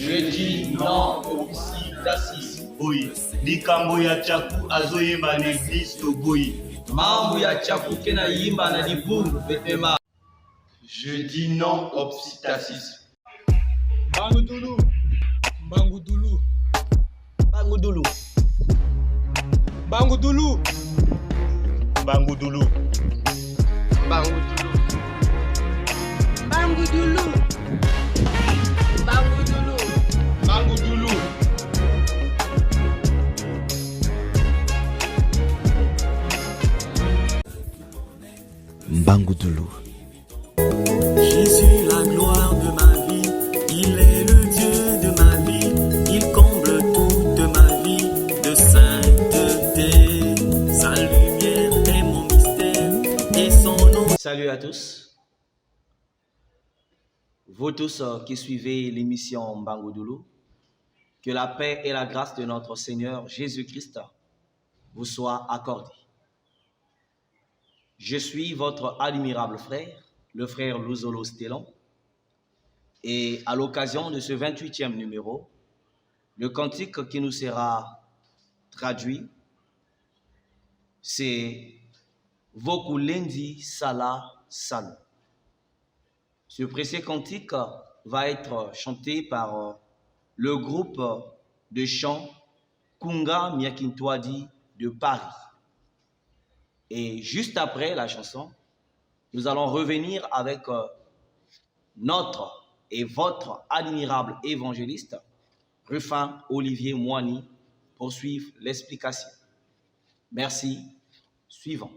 Je dis non au psy. Oui, likambo ya chaku azoyemba na Kristo boyi. Mambo ya chaku kena yimba na libungu petema. Je dis non au psittacisme. Bangudulu. Bangudulu. Bangudulu. Bangudulu. Bangudulu. Bangudulu. Bangudulu. Bangudulu. Bangudulu. Bangudulu. Jésus, la gloire de ma vie, il est le Dieu de ma vie, il comble toute ma vie de sainteté. Sa lumière est mon mystère et son nom. Salut à tous. Vous tous qui suivez l'émission Bangudulu, que la paix et la grâce de notre Seigneur Jésus-Christ vous soient accordées. Je suis votre admirable frère, le frère Luzolo Stellon, et à l'occasion de ce 28e numéro, le cantique qui nous sera traduit, c'est Vokulendi Sala Salu. Ce précieux cantique va être chanté par le groupe de chant Kunga Miakintwadi de Paris. Et juste après la chanson, nous allons revenir avec notre et votre admirable évangéliste, Rufin Olivier Moini, pour suivre l'explication. Merci. Suivant.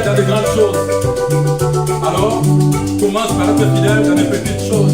Dans de grandes choses. Alors, commence par être fidèle dans les petites choses.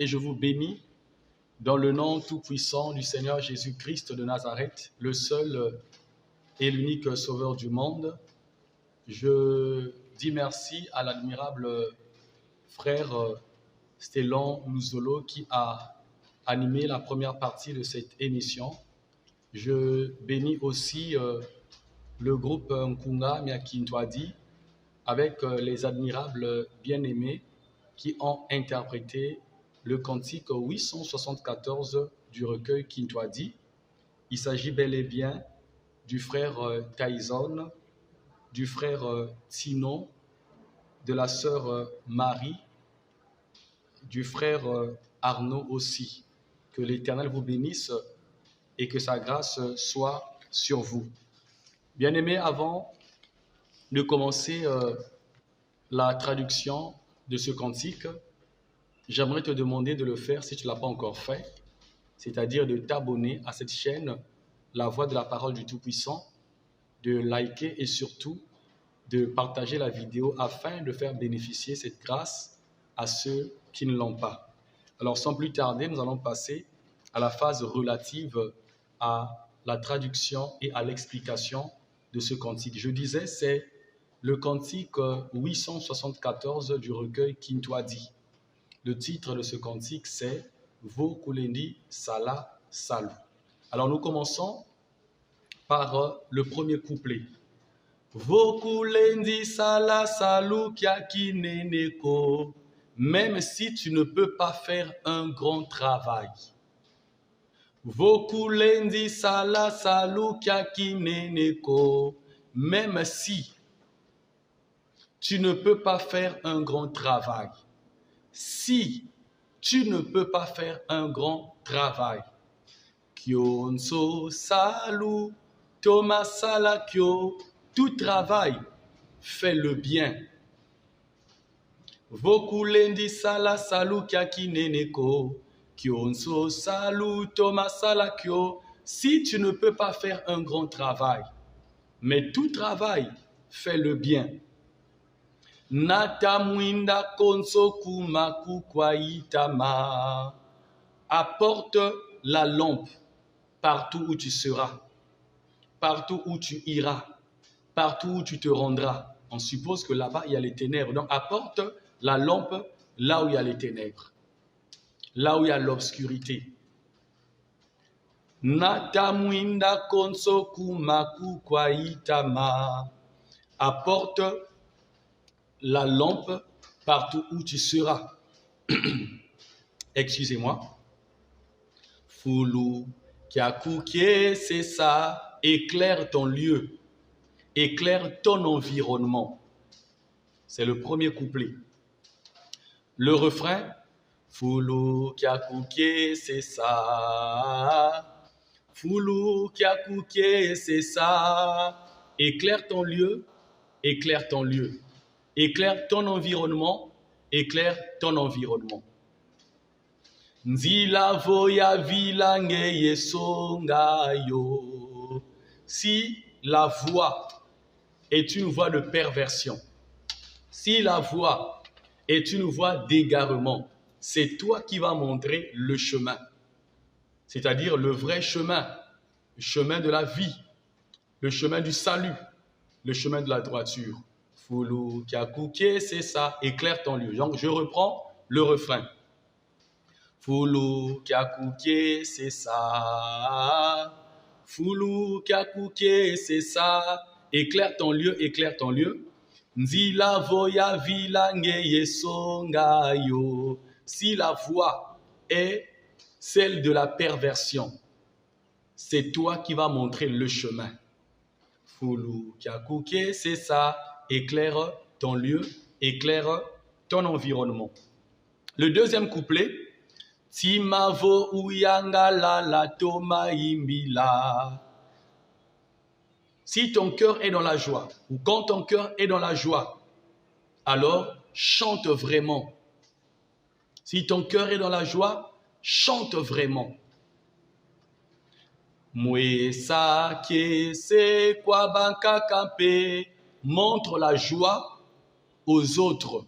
et je vous bénis dans le nom tout-puissant du Seigneur Jésus-Christ de Nazareth, le seul et l'unique sauveur du monde. Je dis merci à l'admirable frère Stélon Luzolo qui a animé la première partie de cette émission. Je bénis aussi le groupe Nkunga Miakintwadi avec les admirables bien-aimés qui ont interprété le cantique 874 du recueil Kintwadi. Il s'agit bel et bien du frère Tyson, du frère Tino, de la sœur Marie, du frère Arnaud aussi. Que l'Éternel vous bénisse et que sa grâce soit sur vous. Bien-aimés, avant de commencer la traduction de ce cantique, j'aimerais te demander de le faire si tu ne l'as pas encore fait, c'est-à-dire de t'abonner à cette chaîne, La Voix de la Parole du Tout-Puissant, de liker et surtout de partager la vidéo afin de faire bénéficier cette grâce à ceux qui ne l'ont pas. Alors sans plus tarder, nous allons passer à la phase relative à la traduction et à l'explication de ce cantique. Je disais, c'est le cantique 874 du recueil Kintwadi. Le titre de ce cantique, c'est « Vokulendi Sala Salu ». Alors nous commençons par le premier couplet. « Vokulendi Sala Salu Kiakineneko » même si tu ne peux pas faire un grand travail. « Vokulendi Sala Salu Kiakineneko » même si tu ne peux pas faire un grand travail. Si tu ne peux pas faire un grand travail. Kyonso salu Thomas Salakyo, tout travail fait le bien. Vokulendi sala salu kiakineneko, Kyonso salu Thomas Salakyo. Si tu ne peux pas faire un grand travail, mais tout travail fait le bien. Natamwinda konso kumaku kwaitama. Apporte la lampe partout où tu seras, partout où tu iras, partout où tu te rendras. On suppose que là-bas, il y a les ténèbres. Donc, apporte la lampe là où il y a les ténèbres, là où il y a l'obscurité. Natamwinda konso kumaku kwaitama. Apporte la lampe partout où tu seras. Excusez-moi. Foulou, Kiakouké, c'est ça. Éclaire ton lieu. Éclaire ton environnement. C'est le premier couplet. Le refrain. Foulou, Kiakouké, c'est ça. Foulou, Kiakouké, c'est ça. Éclaire ton lieu. Éclaire ton lieu. Éclaire ton environnement, éclaire ton environnement. Nzila voya vilange yesongayo. Si la voix est une voix de perversion, si la voix est une voix d'égarement, c'est toi qui vas montrer le chemin, c'est-à-dire le vrai chemin, le chemin de la vie, le chemin du salut, le chemin de la droiture. Foulou, Kiakouké, c'est ça, éclaire ton lieu. Donc, je reprends le refrain. Foulou, Kiakouké, c'est ça. Foulou, Kiakouké, c'est ça. Éclaire ton lieu, éclaire ton lieu. Nzila voya vilange yesongayo. Si la voix est celle de la perversion, c'est toi qui vas montrer le chemin. Foulou, Kiakouké, c'est ça. Éclaire ton lieu, éclaire ton environnement. Le deuxième couplet. Timavo uyangala la toma imbila. Si ton cœur est dans la joie, ou quand ton cœur est dans la joie, alors chante vraiment. Si ton cœur est dans la joie, chante vraiment. Mwesa kese kwa banka kampe. Montre la joie aux autres.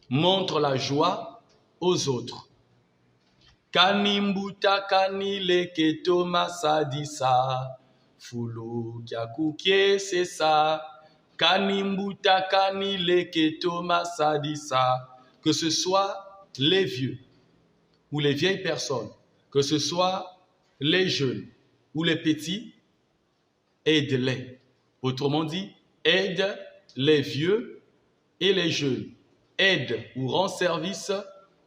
Montre la joie aux autres. Kanimbuta kanile ketoma sadisa, fulu kyakukie c'est ça. Kanimbuta kanile ketoma sadisa, que ce soit les vieux ou les vieilles personnes, que ce soit les jeunes ou les petits, aide-les. Autrement dit, aide les vieux et les jeunes. Aide ou rend service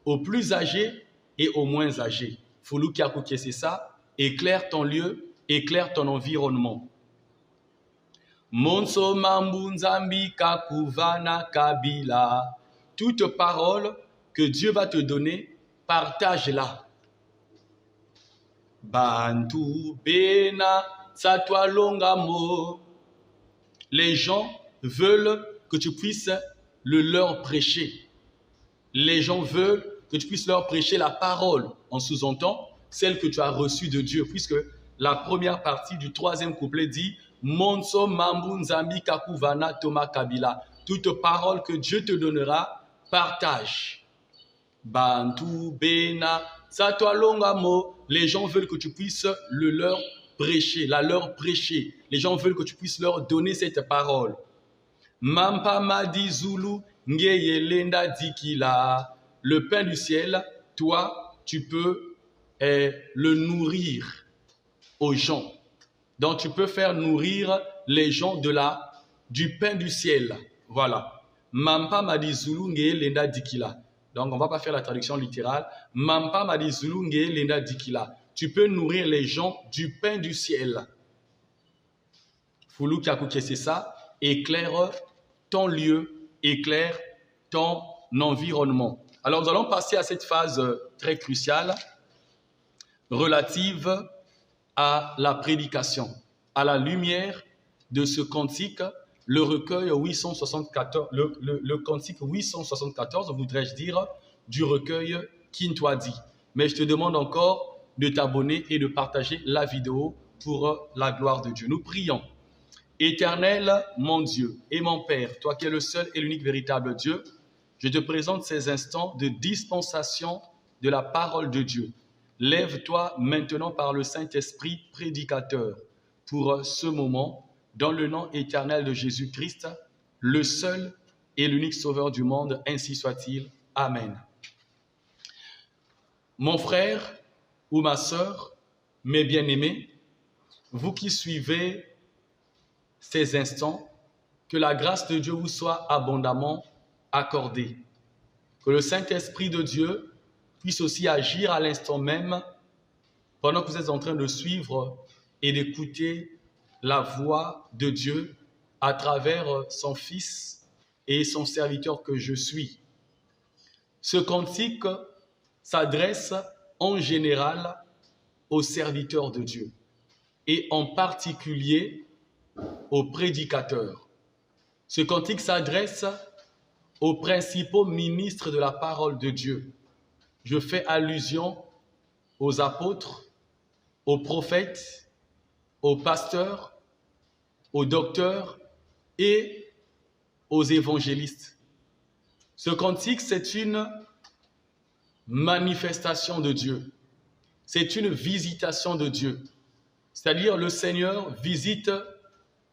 aux plus âgés et aux moins âgés. Fulu Kiakuke, c'est ça. Éclaire ton lieu, éclaire ton environnement. Monso Mambunzambi Kakuvana Kabila. Toute parole que Dieu va te donner, partage-la. Bantu Bena Satwa Longamo. Les gens veulent que tu puisses le leur prêcher. Les gens veulent que tu puisses leur prêcher la parole, en sous-entend celle que tu as reçue de Dieu, puisque la première partie du troisième couplet dit Monso Mambunzambi Kakuvana Toma Kabila. Toute parole que Dieu te donnera, partage. Bantu Bena Satwa Longamo. Les gens veulent que tu puisses le leur prêcher, la leur prêcher. Les gens veulent que tu puisses leur donner cette parole. Mampa Madi Zulu Ngeyelenda Dikila. Le pain du ciel, toi, tu peux le nourrir aux gens. Donc, tu peux faire nourrir les gens du pain du ciel. Voilà. Mampa Madi Zulu Ngeyelenda Dikila. Donc, on ne va pas faire la traduction littérale. Mampa Madi Zulu Ngeyelenda Dikila. Tu peux nourrir les gens du pain du ciel. Fulu Kiakuke, c'est ça. Éclaire ton lieu, éclaire ton environnement. Alors, nous allons passer à cette phase très cruciale relative à la prédication. À la lumière de ce cantique, le recueil 874, le cantique 874, voudrais-je dire, du recueil Kintwadi. Mais je te demande encore de t'abonner et de partager la vidéo pour la gloire de Dieu. Nous prions. Éternel, mon Dieu et mon Père, toi qui es le seul et l'unique véritable Dieu, je te présente ces instants de dispensation de la parole de Dieu. Lève-toi maintenant par le Saint-Esprit prédicateur pour ce moment, dans le nom éternel de Jésus-Christ, le seul et l'unique Sauveur du monde, ainsi soit-il. Amen. Mon frère ou ma sœur, mes bien-aimés, vous qui suivez ces instants, que la grâce de Dieu vous soit abondamment accordée. Que le Saint-Esprit de Dieu puisse aussi agir à l'instant même pendant que vous êtes en train de suivre et d'écouter la voix de Dieu à travers son Fils et son serviteur que je suis. Ce cantique s'adresse en général aux serviteurs de Dieu et en particulier aux prédicateurs. Ce cantique s'adresse aux principaux ministres de la parole de Dieu. Je fais allusion aux apôtres, aux prophètes, aux pasteurs, aux docteurs et aux évangélistes. Ce cantique, c'est une manifestation de Dieu. C'est une visitation de Dieu. C'est-à-dire le Seigneur visite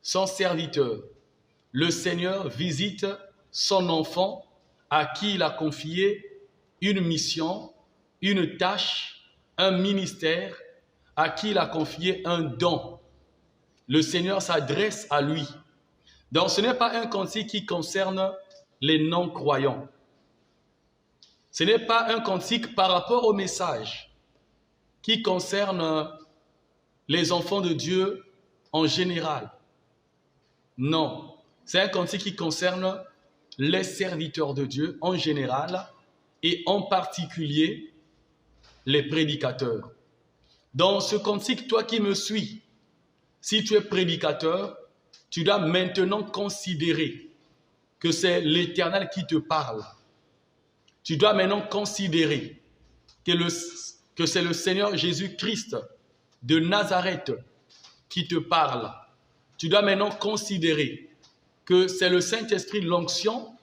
son serviteur. Le Seigneur visite son enfant à qui il a confié une mission, une tâche, un ministère, à qui il a confié un don. Le Seigneur s'adresse à lui. Donc ce n'est pas un cantique qui concerne les non-croyants. Ce n'est pas un cantique par rapport au message qui concerne les enfants de Dieu en général. Non, c'est un cantique qui concerne les serviteurs de Dieu en général et en particulier les prédicateurs. Dans ce cantique, toi qui me suis, si tu es prédicateur, tu dois maintenant considérer que c'est l'Éternel qui te parle. Tu dois maintenant considérer que c'est le Seigneur Jésus-Christ de Nazareth qui te parle. Tu dois maintenant considérer que c'est le Saint-Esprit, l'onction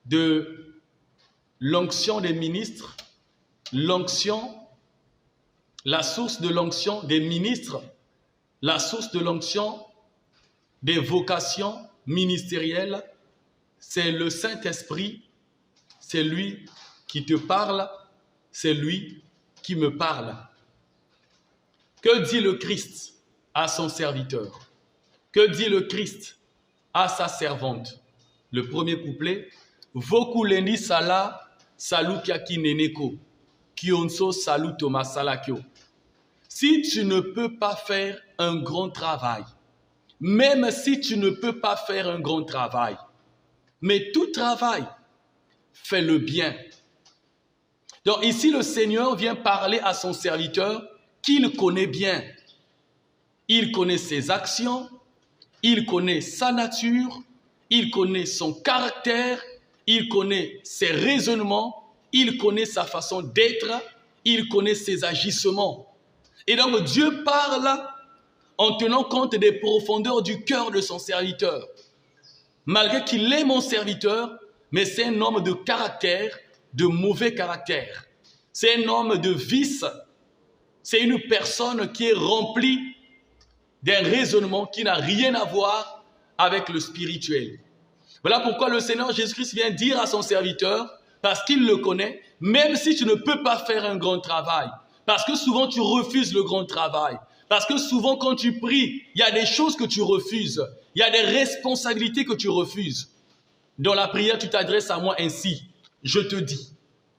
de l'onction des ministres, l'onction, la source de l'onction des ministres, la source de l'onction des vocations ministérielles, c'est le Saint-Esprit, c'est lui qui te parle, c'est lui qui me parle. Que dit le Christ à son serviteur? Que dit le Christ à sa servante? Le premier couplet, Vokulendi sala salukiaki neneko, kionso salu Thomas salakio. Si tu ne peux pas faire un grand travail, même si tu ne peux pas faire un grand travail, mais tout travail fait le bien. Donc ici, le Seigneur vient parler à son serviteur qu'il connaît bien. Il connaît ses actions, il connaît sa nature, il connaît son caractère, il connaît ses raisonnements, il connaît sa façon d'être, il connaît ses agissements. Et donc Dieu parle en tenant compte des profondeurs du cœur de son serviteur. Malgré qu'il est mon serviteur, mais c'est un homme de caractère, de mauvais caractère. C'est un homme de vice. C'est une personne qui est remplie d'un raisonnement qui n'a rien à voir avec le spirituel. Voilà pourquoi le Seigneur Jésus-Christ vient dire à son serviteur, parce qu'il le connaît, même si tu ne peux pas faire un grand travail, parce que souvent tu refuses le grand travail, parce que souvent quand tu pries, il y a des choses que tu refuses, il y a des responsabilités que tu refuses. Dans la prière, tu t'adresses à moi ainsi, je te dis,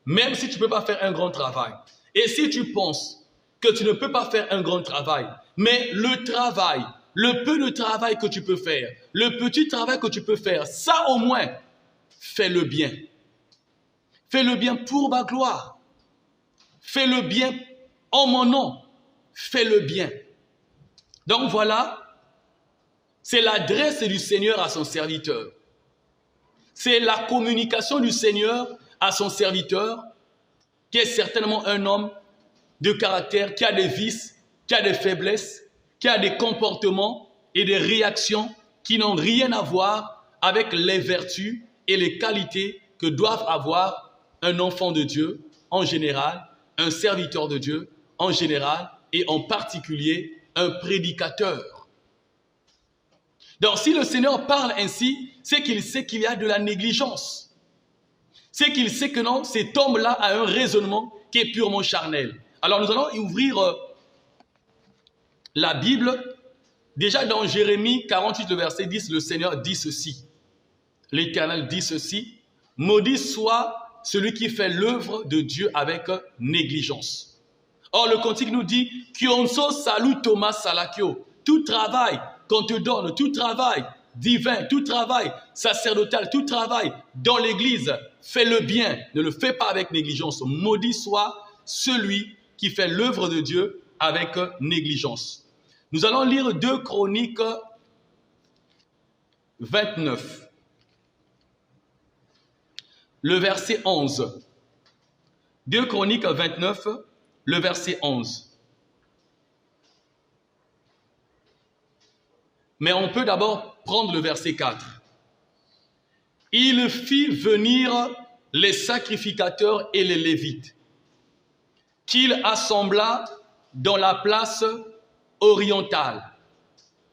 même si tu ne peux pas faire un grand travail, et si tu penses que tu ne peux pas faire un grand travail, mais le travail, le peu de travail que tu peux faire, le petit travail que tu peux faire, ça au moins, fais le bien. Fais le bien pour ma gloire. Fais le bien en mon nom. Fais le bien. Donc voilà, c'est l'adresse du Seigneur à son serviteur. C'est la communication du Seigneur à son serviteur, qui est certainement un homme de caractère, qui a des vices, qui a des faiblesses, qui a des comportements et des réactions qui n'ont rien à voir avec les vertus et les qualités que doivent avoir un enfant de Dieu en général, un serviteur de Dieu en général et en particulier un prédicateur. Donc si le Seigneur parle ainsi, c'est qu'il sait qu'il y a de la négligence. C'est qu'il sait que non, cet homme-là a un raisonnement qui est purement charnel. Alors nous allons ouvrir la Bible. Déjà dans Jérémie 48, le verset 10, le Seigneur dit ceci. L'Éternel dit ceci. Maudit soit celui qui fait l'œuvre de Dieu avec négligence. Or, le cantique nous dit, Kionso salut Thomas salakio. Tout travail qu'on te donne, tout travail divin, tout travail sacerdotal, tout travail dans l'église, fais le bien, ne le fais pas avec négligence. Maudit soit celui qui fait l'œuvre de Dieu avec négligence. Nous allons lire 2 Chroniques 29. Le verset 11. 2 Chroniques 29, le verset 11. Mais on peut d'abord prendre le verset 4. Il fit venir les sacrificateurs et les Lévites, qu'il assembla dans la place orientale.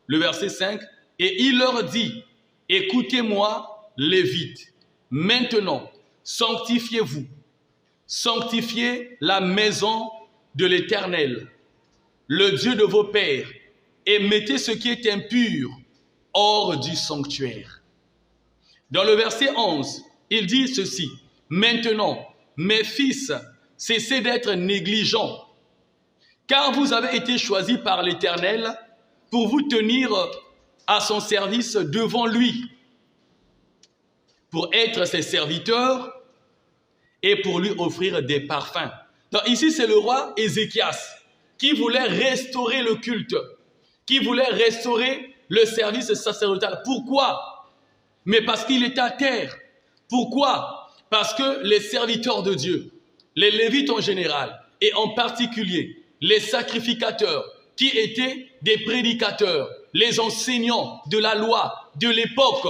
Le verset 5. Et il leur dit, écoutez-moi, Lévites, maintenant, sanctifiez-vous, sanctifiez la maison de l'Éternel, le Dieu de vos pères, et mettez ce qui est impur hors du sanctuaire. Dans le verset 11, il dit ceci, maintenant, mes fils, cessez d'être négligents, car vous avez été choisis par l'Éternel pour vous tenir à son service devant lui, pour être ses serviteurs et pour lui offrir des parfums. Donc ici, c'est le roi Ézéchias qui voulait restaurer le culte, qui voulait restaurer le service sacerdotal. Pourquoi? Mais parce qu'il était à terre. Pourquoi? Parce que les serviteurs de Dieu, les Lévites en général, et en particulier les sacrificateurs, qui étaient des prédicateurs, les enseignants de la loi de l'époque,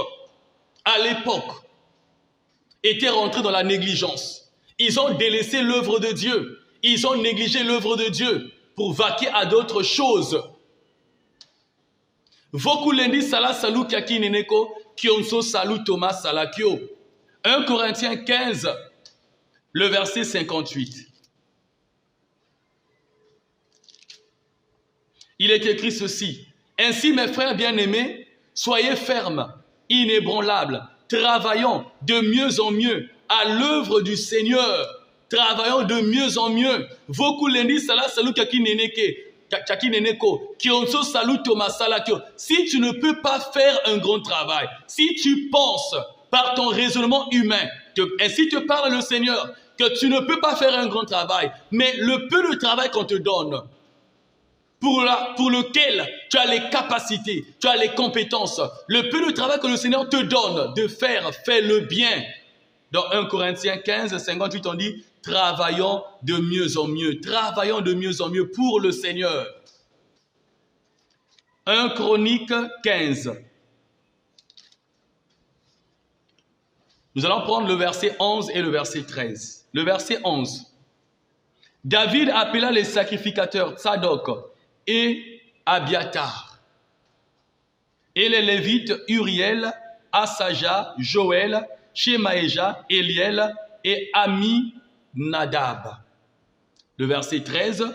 à l'époque, étaient rentrés dans la négligence. Ils ont délaissé l'œuvre de Dieu. Ils ont négligé l'œuvre de Dieu pour vaquer à d'autres choses. Vokulendi sala salu kiaki neneko kionso salu Thomas salakio. 1 Corinthiens 15, le verset 58. Il est écrit ceci. Ainsi, mes frères bien-aimés, soyez fermes, inébranlables, travaillant de mieux en mieux à l'œuvre du Seigneur. Travaillons de mieux en mieux. Vokulendi sala salu kiaki neneko kionso salu Thomas salakio. Si tu ne peux pas faire un grand travail, si tu penses par ton raisonnement humain, ainsi te parle le Seigneur, que tu ne peux pas faire un grand travail, mais le peu de travail qu'on te donne, pour lequel tu as les capacités, tu as les compétences, le peu de travail que le Seigneur te donne de faire, fais-le bien. Dans 1 Corinthiens 15, 58, on dit, travaillons de mieux en mieux pour le Seigneur. 1 Chronique 15. Nous allons prendre le verset 11 et le verset 13. Le verset 11. David appela les sacrificateurs Tsadok et Abiatar, et les Lévites Uriel, Asaja, Joël, Shemaéja, Eliel et Aminadab. Le verset 13.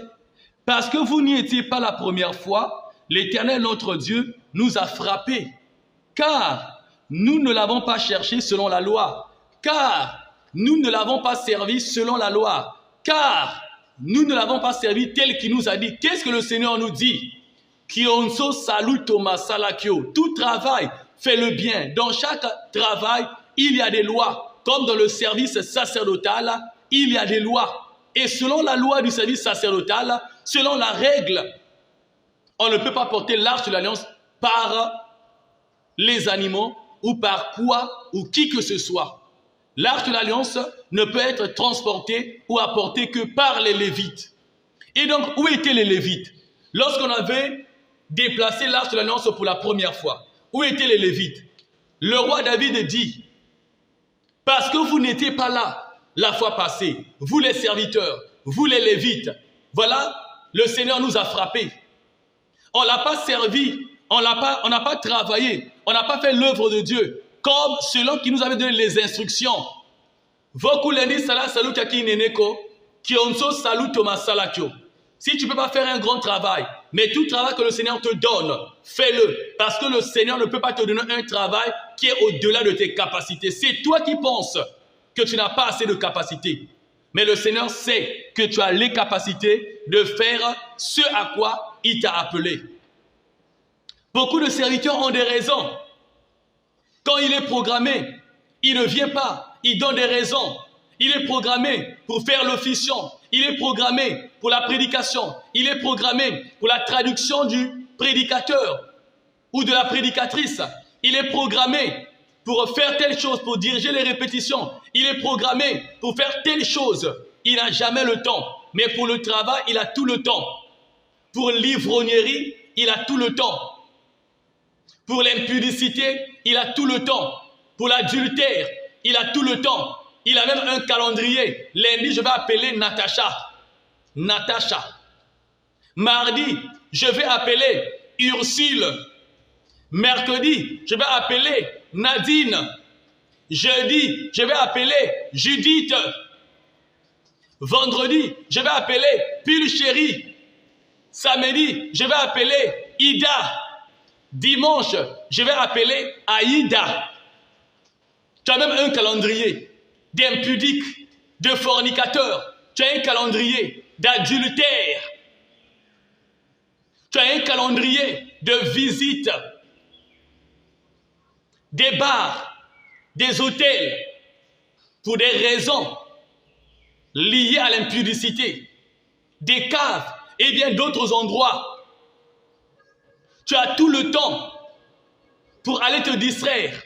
Parce que vous n'y étiez pas la première fois, l'Éternel notre Dieu nous a frappés, car nous ne l'avons pas cherché selon la loi, car nous ne l'avons pas servi selon la loi, car nous ne l'avons pas servi tel qu'il nous a dit. Qu'est-ce que le Seigneur nous dit? Kionso salu Thomas salakio. Tout travail, fais-le bien. Dans chaque travail, il y a des lois. Comme dans le service sacerdotal, il y a des lois. Et selon la loi du service sacerdotal, selon la règle, on ne peut pas porter l'arche de l'alliance par les animaux ou par quoi ou qui que ce soit. L'arche de l'alliance ne peut être transportée ou apportée que par les Lévites. Et donc, où étaient les Lévites? Lorsqu'on avait déplacé l'arche de l'alliance pour la première fois, où étaient les Lévites? Le roi David dit, parce que vous n'étiez pas là la fois passée, vous les serviteurs, vous les Lévites, voilà, le Seigneur nous a frappés. On ne l'a pas servi, on n'a pas travaillé, on n'a pas fait l'œuvre de Dieu comme selon qui nous avait donné les instructions. Si tu ne peux pas faire un grand travail, mais tout travail que le Seigneur te donne, fais-le. Parce que le Seigneur ne peut pas te donner un travail qui est au-delà de tes capacités. C'est toi qui penses que tu n'as pas assez de capacités. Mais le Seigneur sait que tu as les capacités de faire ce à quoi il t'a appelé. Beaucoup de serviteurs ont des raisons. Quand il est programmé, il ne vient pas. Il donne des raisons. Il est programmé pour faire l'officiant. Il est programmé pour la prédication. Il est programmé pour la traduction du prédicateur ou de la prédicatrice. Il est programmé pour faire telle chose, pour diriger les répétitions. Il est programmé pour faire telle chose. Il n'a jamais le temps. Mais pour le travail, il a tout le temps. Pour l'ivrognerie, il a tout le temps. Pour l'impudicité, il a tout le temps. Pour l'adultère, il a tout le temps. Il a même un calendrier. Lundi, je vais appeler Natacha. Mardi, je vais appeler Ursule. Mercredi, je vais appeler Nadine. Jeudi, je vais appeler Judith. Vendredi, je vais appeler Pulchérie. Samedi, je vais appeler Ida. Dimanche, je vais appeler Aïda. Tu as même un calendrier d'impudiques, de fornicateurs. Tu as un calendrier d'adultère. Tu as un calendrier de visites, des bars, des hôtels, pour des raisons liées à l'impudicité, des caves et bien d'autres endroits. Tu as tout le temps pour aller te distraire.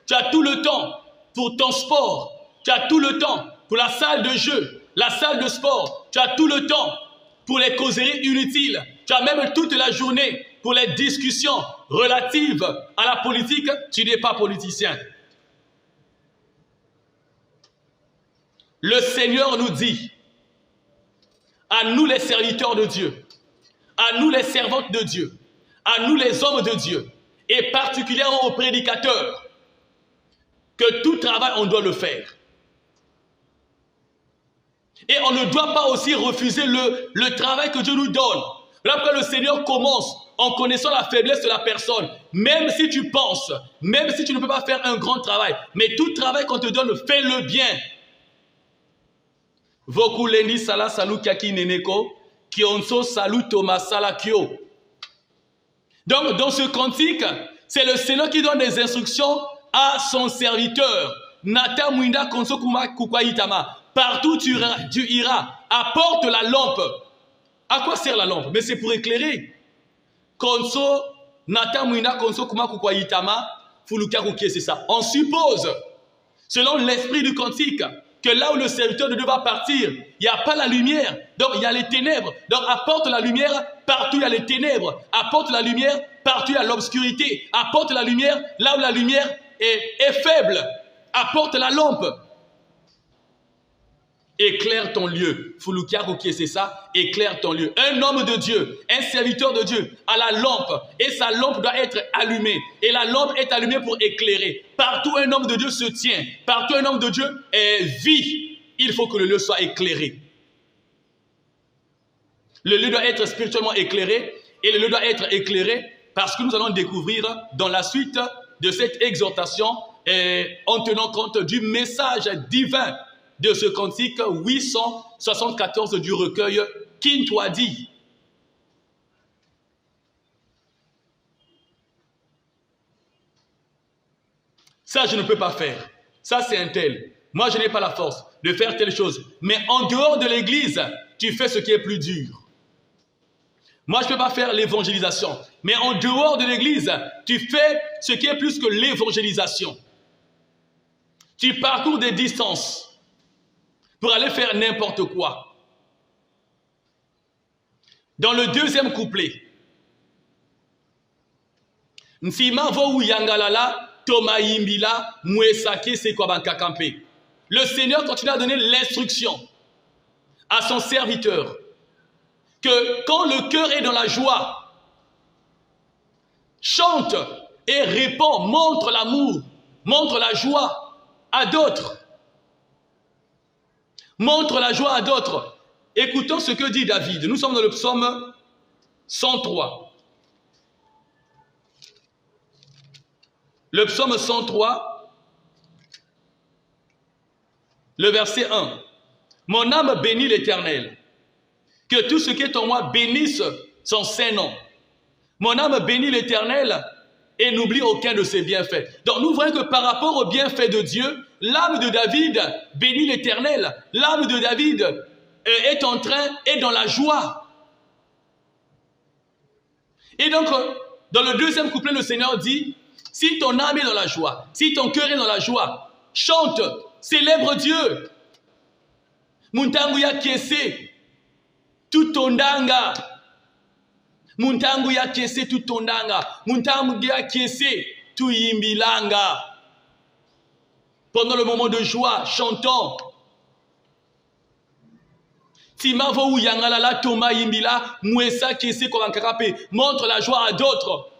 Tu as tout le temps pour ton sport. Tu as tout le temps pour la salle de jeu, la salle de sport. Tu as tout le temps pour les causeries inutiles. Tu as même toute la journée pour les discussions relatives à la politique. Tu n'es pas politicien. le Seigneur nous dit, à nous les serviteurs de Dieu, à nous les servantes de Dieu, à nous les hommes de Dieu, et particulièrement aux prédicateurs, que tout travail, on doit le faire. Et on ne doit pas aussi refuser le travail que Dieu nous donne. Là, quand le Seigneur commence en connaissant la faiblesse de la personne, même si tu penses, même si tu ne peux pas faire un grand travail, mais tout travail qu'on te donne, fais-le bien. Vokuleni sala salu kaki neneko, kionso salu Thomas salakio. Donc, dans ce cantique, c'est le Seigneur qui donne des instructions à son serviteur. Nata Mwinda Konso Kukwayitama. Partout tu iras, apporte la lampe. À quoi sert la lampe? Mais c'est pour éclairer. Konso Nata Mwinda Konso Kukwayitama, Fulukarukie, c'est ça. On suppose, selon l'esprit du cantique, que là où le serviteur de Dieu va partir, il n'y a pas la lumière, donc il y a les ténèbres. Donc apporte la lumière, partout il y a les ténèbres. Apporte la lumière, partout il y a l'obscurité. Apporte la lumière, là où la lumière est faible. Apporte la lampe. Éclaire ton lieu. Fulukiaruki, c'est ça, éclaire ton lieu. Un homme de Dieu, un serviteur de Dieu, a la lampe. Et sa lampe doit être allumée. Et la lampe est allumée pour éclairer. Partout un homme de Dieu se tient. Partout un homme de Dieu vit. Il faut que le lieu soit éclairé. Le lieu doit être spirituellement éclairé. Et le lieu doit être éclairé parce que nous allons découvrir dans la suite de cette exhortation, en tenant compte du message divin de ce cantique 874 du recueil Kintwadi. Ça, je ne peux pas faire. Ça, c'est un tel. Moi, je n'ai pas la force de faire telle chose. Mais en dehors de l'église, tu fais ce qui est plus dur. Moi, je ne peux pas faire l'évangélisation. Mais en dehors de l'église, tu fais ce qui est plus que l'évangélisation. Tu parcours des distances pour aller faire n'importe quoi. Dans le deuxième couplet, Nfima vo yangalala Toma yimbila muesake sekwabankakampe. Le Seigneur continue à donner l'instruction à son serviteur que quand le cœur est dans la joie, chante et répond, montre l'amour, montre la joie à d'autres. Montre la joie à d'autres. Écoutons ce que dit David. Nous sommes dans le psaume 103. Le psaume 103, le verset 1. Mon âme bénit l'Éternel. Que tout ce qui est en moi bénisse son saint nom. Mon âme bénit l'Éternel et n'oublie aucun de ses bienfaits. Donc nous voyons que par rapport aux bienfaits de Dieu, l'âme de David bénit l'Éternel. L'âme de David est dans la joie. Et donc, dans le deuxième couplet, le Seigneur dit, si ton âme est dans la joie, si ton cœur est dans la joie, chante, célèbre Dieu. Muntangu ya kiese, tout tondanga. Muntangu ya kiese, tout tondanga. Muntangu ya kiese, tout yimbilanga. Pendant le moment de joie, chantons. Timavo ou yangalala Toma yimbila muesa kiese kovankarape. Montre la joie à d'autres.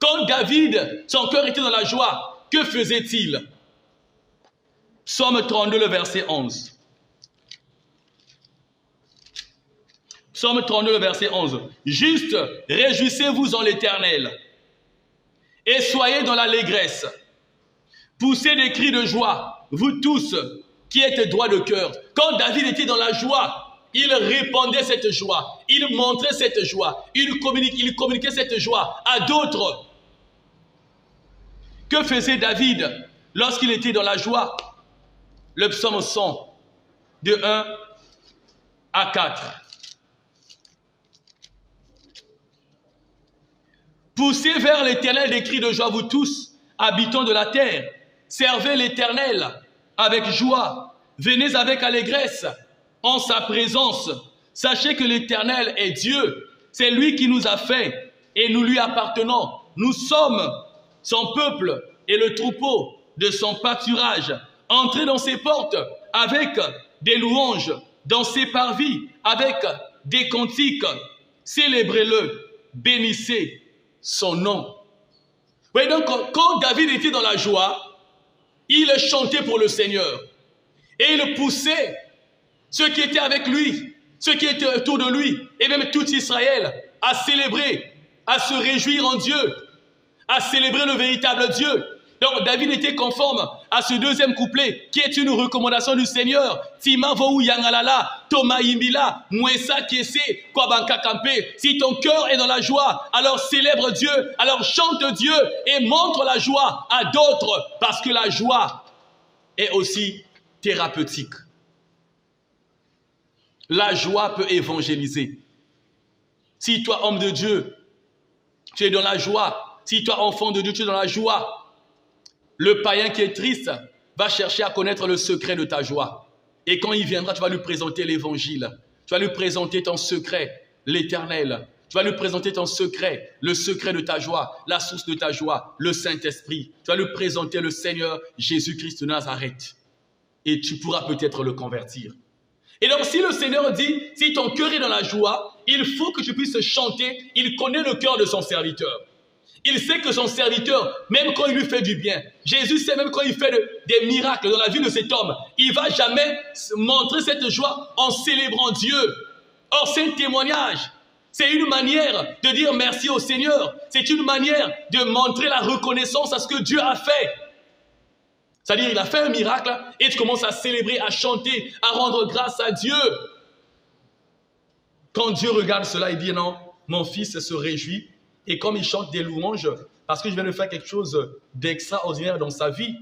Quand David, son cœur était dans la joie, que faisait-il? Psaume 32, le verset 11. Psaume 32, le verset 11. Juste, réjouissez-vous en l'Éternel et soyez dans l'allégresse. Poussez des cris de joie, vous tous qui êtes droits de cœur. Quand David était dans la joie, il répandait cette joie, il montrait cette joie, il communiquait cette joie à d'autres. Que faisait David lorsqu'il était dans la joie? Le psaume 100, de 1 à 4. Poussez vers l'Éternel des cris de joie, vous tous, habitants de la terre. Servez l'Éternel avec joie. Venez avec allégresse en sa présence. Sachez que l'Éternel est Dieu. C'est lui qui nous a fait et nous lui appartenons. Nous sommes son peuple et le troupeau de son pâturage. Entrez dans ses portes avec des louanges, dans ses parvis avec des cantiques. Célébrez-le, bénissez son nom. Vous voyez donc, quand David était dans la joie, il chantait pour le Seigneur. Et il poussait ceux qui étaient avec lui, ceux qui étaient autour de lui, et même tout Israël, à célébrer, à se réjouir en Dieu, à célébrer le véritable Dieu. Donc David était conforme à ce deuxième couplet, qui est une recommandation du Seigneur. Tima vou yangalala, Toma imbila, Mwesa kese, Kwabanka kampe. Si ton cœur est dans la joie, alors célèbre Dieu, alors chante Dieu et montre la joie à d'autres, parce que la joie est aussi thérapeutique. La joie peut évangéliser. Si toi, homme de Dieu, tu es dans la joie, si toi, enfant de Dieu, tu es dans la joie, le païen qui est triste va chercher à connaître le secret de ta joie. Et quand il viendra, tu vas lui présenter l'évangile. Tu vas lui présenter ton secret, l'Éternel. Tu vas lui présenter ton secret, le secret de ta joie, la source de ta joie, le Saint-Esprit. Tu vas lui présenter le Seigneur Jésus-Christ de Nazareth. Et tu pourras peut-être le convertir. Et donc, si le Seigneur dit, si ton cœur est dans la joie, il faut que tu puisses chanter. Il connaît le cœur de son serviteur. Il sait que son serviteur, même quand il lui fait du bien, Jésus sait même quand il fait des miracles dans la vie de cet homme, il ne va jamais montrer cette joie en célébrant Dieu. Or, c'est un témoignage. C'est une manière de dire merci au Seigneur. C'est une manière de montrer la reconnaissance à ce que Dieu a fait. C'est-à-dire, il a fait un miracle et tu commences à célébrer, à chanter, à rendre grâce à Dieu. Quand Dieu regarde cela, il dit non, mon fils se réjouit. Et comme il chante des louanges, parce que je viens de faire quelque chose d'extraordinaire dans sa vie,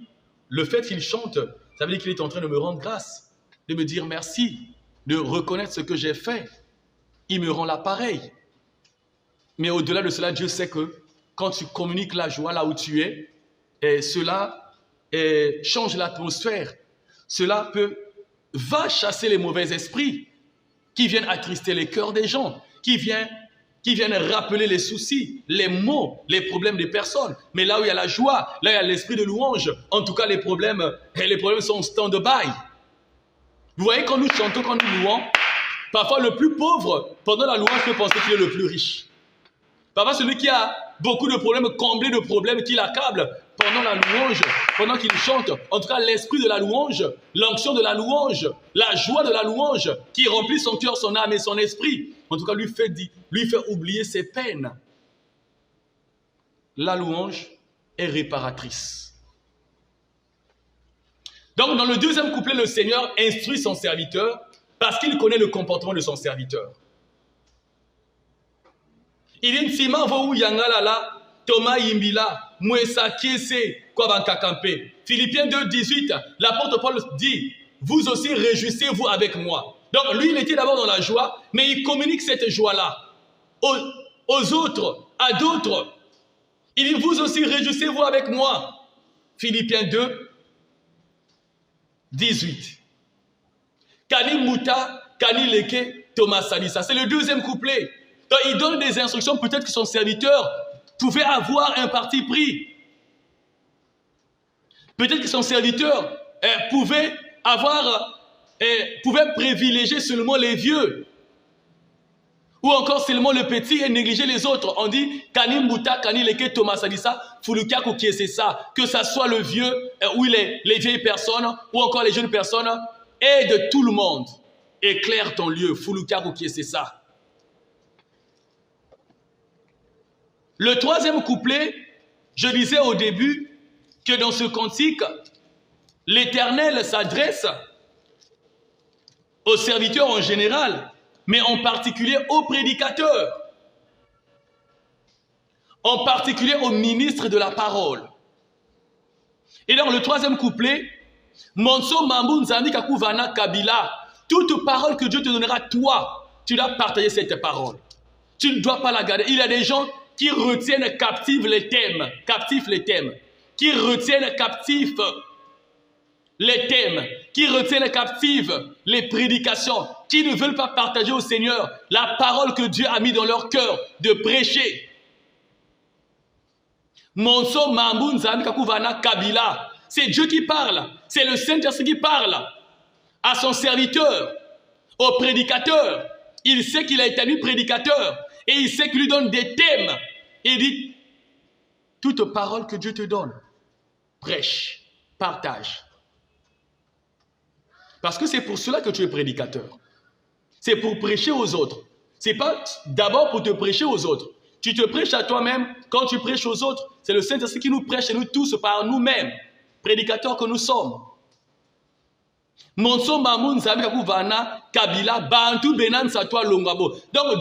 le fait qu'il chante, ça veut dire qu'il est en train de me rendre grâce, de me dire merci, de reconnaître ce que j'ai fait. Il me rend l'appareil. Mais au-delà de cela, Dieu sait que quand tu communiques la joie là où tu es, et cela change l'atmosphère. Cela va chasser les mauvais esprits qui viennent attrister les cœurs des gens, qui viennent rappeler les soucis, les maux, les problèmes des personnes. Mais là où il y a la joie, là où il y a l'esprit de louange, en tout cas les problèmes sont en stand-by. Vous voyez, quand nous chantons, quand nous louons, parfois le plus pauvre, pendant la louange, peut penser qu'il est le plus riche. Parfois celui qui a beaucoup de problèmes, comblé de problèmes qui l'accablent, pendant la louange, pendant qu'il chante, en tout cas l'esprit de la louange, l'onction de la louange, la joie de la louange, qui remplit son cœur, son âme et son esprit, en tout cas lui fait oublier ses peines. La louange est réparatrice. Donc dans le deuxième couplet, le Seigneur instruit son serviteur parce qu'il connaît le comportement de son serviteur. Il dit Nsima vou yangalala Toma imbila Mwesa kese Kwabankakampe. Philippiens 2, 18, l'apôtre Paul dit vous aussi réjouissez-vous avec moi. Donc lui il était d'abord dans la joie, mais il communique cette joie-là aux autres, à d'autres. Il dit vous aussi réjouissez-vous avec moi. Philippiens 2, 18. Kani muta, kani leke, Thomas salisa. C'est le deuxième couplet. Donc, il donne des instructions, peut-être que son serviteur pouvait avoir un parti pris. Peut-être que son serviteur pouvait privilégier seulement les vieux. Ou encore seulement le petit et négliger les autres. On dit, Kani muta, kani leke, Thomas salisa, fulukia c'est ça. Que ça soit le vieux, ou les vieilles personnes, ou encore les jeunes personnes, et de tout le monde. Éclaire ton lieu, fulukia c'est ça. Le troisième couplet, je disais au début que dans ce cantique, l'Éternel s'adresse aux serviteurs en général, mais en particulier aux prédicateurs, en particulier aux ministres de la parole. Et dans le troisième couplet, Monso Mambu Nzambi Kakuvana Kabila, toute parole que Dieu te donnera, toi, tu dois partager cette parole. Tu ne dois pas la garder. Il y a des gens qui retiennent captifs les thèmes, qui retiennent captifs les thèmes, qui retiennent captifs les prédications, qui ne veulent pas partager au Seigneur la parole que Dieu a mis dans leur cœur de prêcher. Monso Mambu Nzambi Kakuvana Kabila. C'est Dieu qui parle. C'est le Saint-Esprit qui parle à son serviteur, au prédicateur. Il sait qu'il a été lui prédicateur et il sait qu'il lui donne des thèmes. Et il dit, toute parole que Dieu te donne, prêche, partage. Parce que c'est pour cela que tu es prédicateur. C'est pour prêcher aux autres. Ce n'est pas d'abord pour te prêcher aux autres. Tu te prêches à toi-même. Quand tu prêches aux autres, c'est le Saint-Esprit qui nous prêche et nous tous par nous-mêmes, prédicateurs que nous sommes. Donc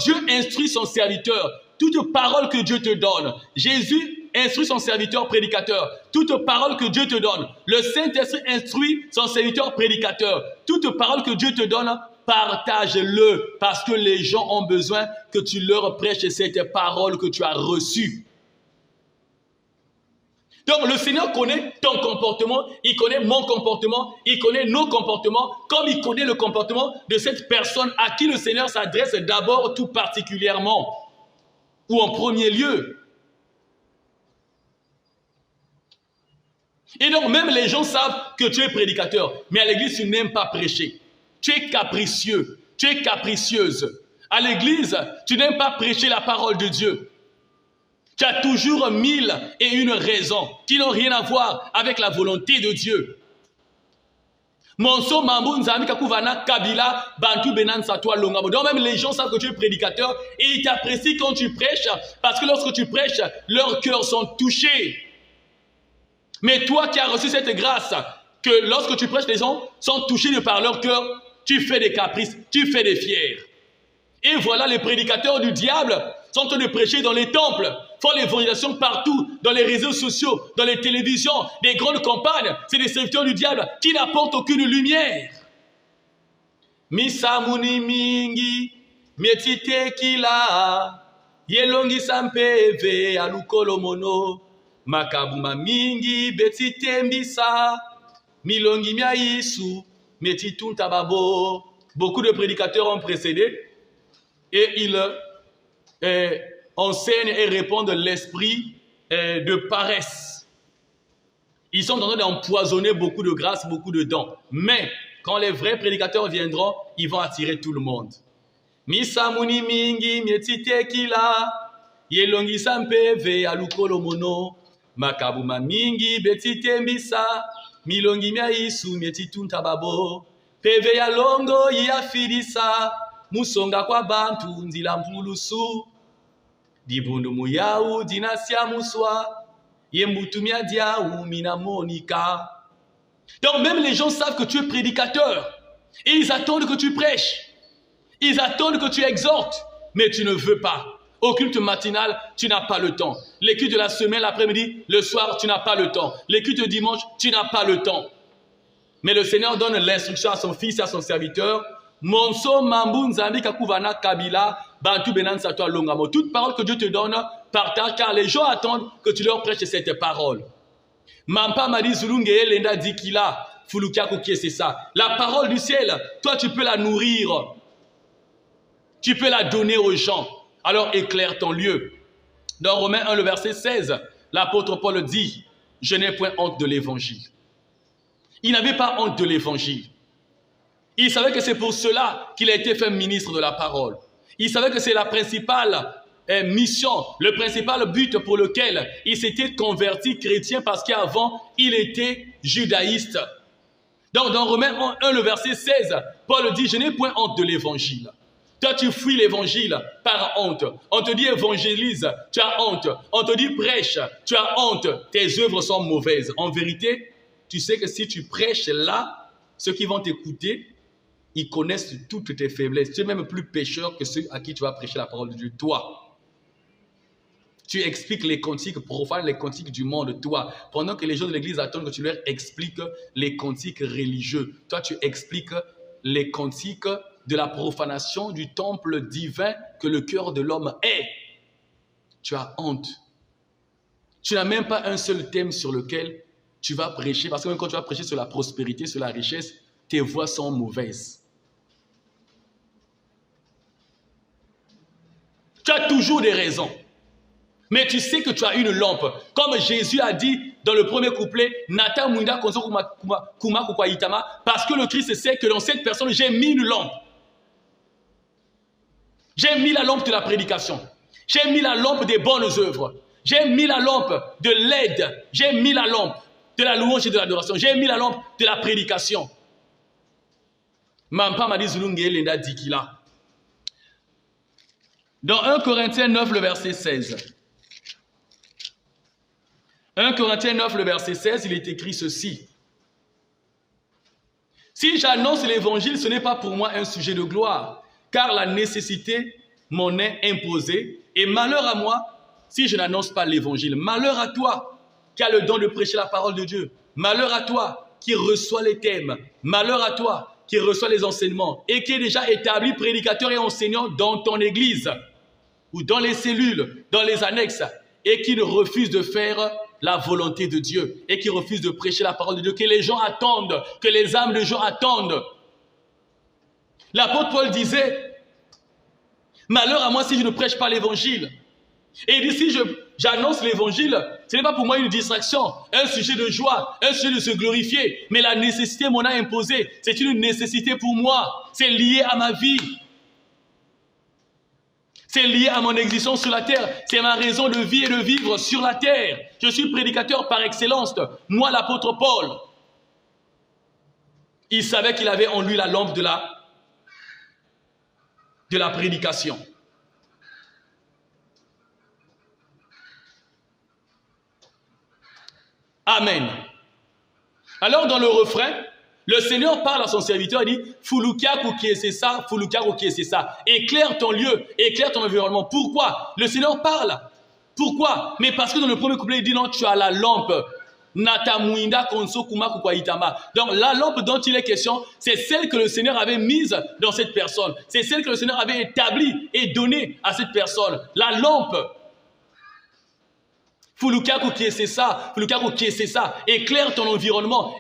Dieu instruit son serviteur. Toute parole que Dieu te donne, Jésus instruit son serviteur prédicateur. Toute parole que Dieu te donne, le Saint-Esprit instruit son serviteur prédicateur. Toute parole que Dieu te donne, partage-le parce que les gens ont besoin que tu leur prêches cette parole que tu as reçue. Donc le Seigneur connaît ton comportement, il connaît mon comportement, il connaît nos comportements, comme il connaît le comportement de cette personne à qui le Seigneur s'adresse d'abord tout particulièrement, ou en premier lieu. Et donc même les gens savent que tu es prédicateur, mais à l'église tu n'aimes pas prêcher. Tu es capricieux, tu es capricieuse. À l'église, tu n'aimes pas prêcher la parole de Dieu. Tu as toujours 1001 raisons qui n'ont rien à voir avec la volonté de Dieu. Donc même les gens savent que tu es prédicateur et ils t'apprécient quand tu prêches parce que lorsque tu prêches, leurs cœurs sont touchés. Mais toi qui as reçu cette grâce, que lorsque tu prêches, les gens sont touchés de par leur cœur, tu fais des caprices, tu fais des fiers. Et voilà, les prédicateurs du diable sont en train de prêcher dans les temples, font l'évangélisation partout, dans les réseaux sociaux, dans les télévisions, des grandes campagnes. C'est des serviteurs du diable qui n'apportent aucune lumière. Misamuni mingi, mietite kila, yelongi sampeve alukolo mono, makabuma mingi betite mbisa, milongi mia isu, mietitunta babo. Beaucoup de prédicateurs ont précédé et ils enseignent et répandent l'esprit de paresse. Ils sont en train d'empoisonner beaucoup de grâce, beaucoup de dons. Mais quand les vrais prédicateurs viendront, ils vont attirer tout le monde. Misamuni mingi mietite kila, yelongi sampeve alukolo mono, makabuma mingi betite mbisa, milongi mia isu mietitunta babo, peve ya longo ya fidisa, musonga kwa bantu nzila mpulusu, dibundu muyau dinasia muswa, yembutumia diaou mina monika. Donc même les gens savent que tu es prédicateur et ils attendent que tu prêches. Ils attendent que tu exhortes, mais tu ne veux pas. Au culte matinal, tu n'as pas le temps. Les cultes de la semaine, l'après-midi, le soir, tu n'as pas le temps. Les cultes de dimanche, tu n'as pas le temps. Mais le Seigneur donne l'instruction à son fils et à son serviteur. Monso mambu nzambi kakuvana kabila bantu benansa toi longamo. Toute parole que Dieu te donne, partage, car les gens attendent que tu leur prêches cette parole. Mampa madi zulunge lenda dikila fulukia kokie, c'est ça. La parole du ciel, toi tu peux la nourrir. Tu peux la donner aux gens. Alors éclaire ton lieu. Dans Romains 1, le verset 16, l'apôtre Paul dit, je n'ai point honte de l'évangile. Il n'avait pas honte de l'évangile. Il savait que c'est pour cela qu'il a été fait ministre de la parole. Il savait que c'est la principale mission, le principal but pour lequel il s'était converti chrétien, parce qu'avant, il était judaïste. Donc dans Romains 1, le verset 16, Paul dit, je n'ai point honte de l'évangile. Toi, tu fuis l'évangile par honte. On te dit évangélise, tu as honte. On te dit prêche, tu as honte. Tes œuvres sont mauvaises. En vérité, tu sais que si tu prêches là, ceux qui vont t'écouter, ils connaissent toutes tes faiblesses. Tu es même plus pécheur que ceux à qui tu vas prêcher la parole de Dieu. Toi, tu expliques les cantiques profanes, les cantiques du monde, toi. Pendant que les gens de l'église attendent que tu leur expliques les cantiques religieux. Toi, tu expliques les cantiques de la profanation du temple divin que le cœur de l'homme est. Tu as honte. Tu n'as même pas un seul thème sur lequel tu vas prêcher, parce que même quand tu vas prêcher sur la prospérité, sur la richesse, tes voix sont mauvaises. Tu as toujours des raisons. Mais tu sais que tu as une lampe. Comme Jésus a dit dans le premier couplet, Nata Munda Konso Kuma Kukwa Itama, parce que le Christ sait que dans cette personne, j'ai mis une lampe. J'ai mis la lampe de la prédication. J'ai mis la lampe des bonnes œuvres. J'ai mis la lampe de l'aide. J'ai mis la lampe de la louange et de l'adoration. J'ai mis la lampe de la prédication. Mampa m'a dit Zulunge Lenda Dikila. Dans 1 Corinthiens 9, le verset 16. 1 Corinthiens 9, le verset 16, il est écrit ceci. Si j'annonce l'évangile, ce n'est pas pour moi un sujet de gloire, car la nécessité m'en est imposée, et malheur à moi si je n'annonce pas l'évangile. Malheur à toi qui as le don de prêcher la parole de Dieu. Malheur à toi qui reçoit les thèmes. Malheur à toi qui reçoit les enseignements et qui est déjà établi prédicateur et enseignant dans ton église ou dans les cellules, dans les annexes, et qui ne refuse de faire la volonté de Dieu et qui refuse de prêcher la parole de Dieu, que les gens attendent, que les âmes de gens attendent. L'apôtre Paul disait, malheur à moi si je ne prêche pas l'évangile. Et il dit, si j'annonce l'évangile, ce n'est pas pour moi une distraction, un sujet de joie, un sujet de se glorifier, mais la nécessité m'en a imposé. C'est une nécessité pour moi, c'est lié à ma vie. C'est lié à mon existence sur la terre. C'est ma raison de vie et de vivre sur la terre. Je suis prédicateur par excellence. Moi, l'apôtre Paul. Il savait qu'il avait en lui la lampe de la prédication. Amen. Alors, dans le refrain, le Seigneur parle à son serviteur, il dit, Fulukiaku qui est ça, Fulukiaku qui est ça. Éclaire ton lieu, éclaire ton environnement. Pourquoi? Le Seigneur parle. Pourquoi? Mais parce que dans le premier couplet, il dit non, tu as la lampe. Natamuinda konso kuma kukwa itama. Donc la lampe dont il est question, c'est celle que le Seigneur avait mise dans cette personne. C'est celle que le Seigneur avait établie et donnée à cette personne. La lampe. Fulukaku qui est ça, Fulukaku qui est ça. Éclaire ton environnement,